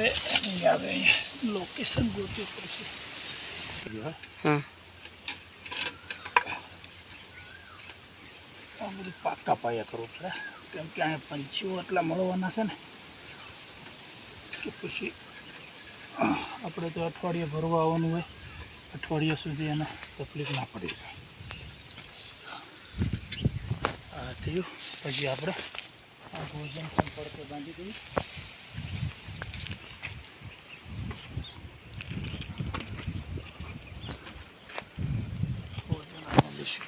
હવે એની આવે લોકેશન ગોતવું પડશે. હા આ બધું પાકા પાયા કરવું પડે કેમ કે અહીંયા પંછીઓ એટલા મળવાના છે ને કે પછી આપણે તો અઠવાડિયે ભરવા આવવાનું હોય, અઠવાડિયા સુધી એને તકલીફ ના પડી જાય. આ થયું. પછી આપણે આ ભોજન પડકે બાંધી દઈએ. ભોજન આમાં દઈશું.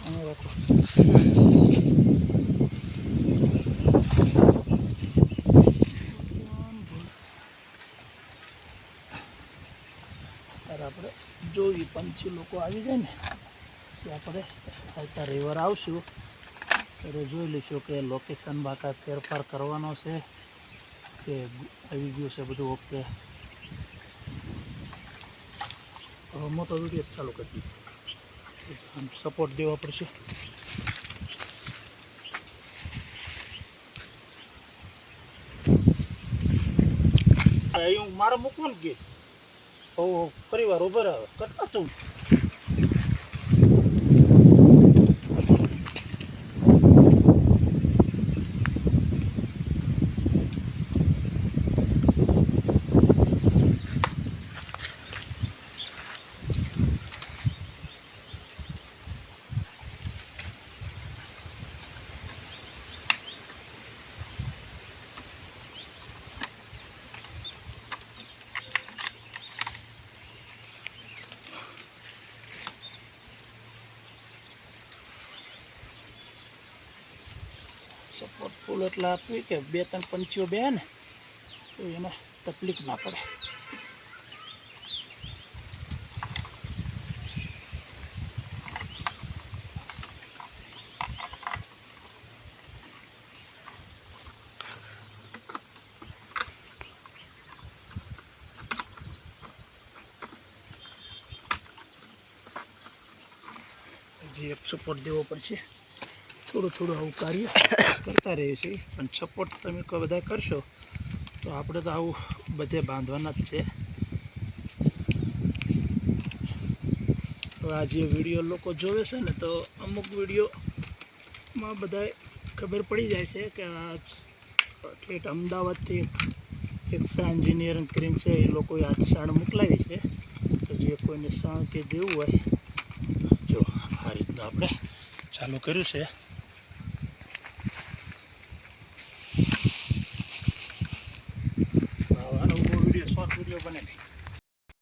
અહીંયા રાખો. આપણે જોઈ પંછી લોકો આવી જાય ને પછી આપણે આવતા રિવર આવશું ત્યારે જોઈ લઈશું કે લોકેશનમાં કાંઈ ફેરફાર કરવાનો છે કે આવી ગયું છે બધું ઓકે. હવે મોટો વિડીયો ચાલુ કરી દીધો, સપોર્ટ દેવા પડશે. અહીં મારે મૂકવાનું કે પરિવાર ઉભર આવે કરતા તું સપોર્ટ ફૂલ એટલે આપવી કે 2-3 પંચીઓ બે ને તો એને તકલીફ ના પડે. હજી એક સપોર્ટ દેવો પડશે. થોડું થોડું આવું કાર્ય કરતા રહીએ છીએ પણ સપોર્ટ તમે બધા કરશો તો આપણે તો આવું બધે બાંધવાના જ છે. હવે આ જે વિડીયો લોકો જોવે છે ને તો અમુક વિડીયોમાં બધા ખબર પડી જાય છે કે આ ઠેઠ અમદાવાદથી એક એન્જિનિયરિંગ કરીને છે એ લોકોએ આ સાણ મોકલાવી છે. તો જે કોઈને સાણ કે દેવું હોય જો આ રીતનું આપણે ચાલુ કર્યું છે. આનો વિડીયો શોર્ટ વિડીયો બને.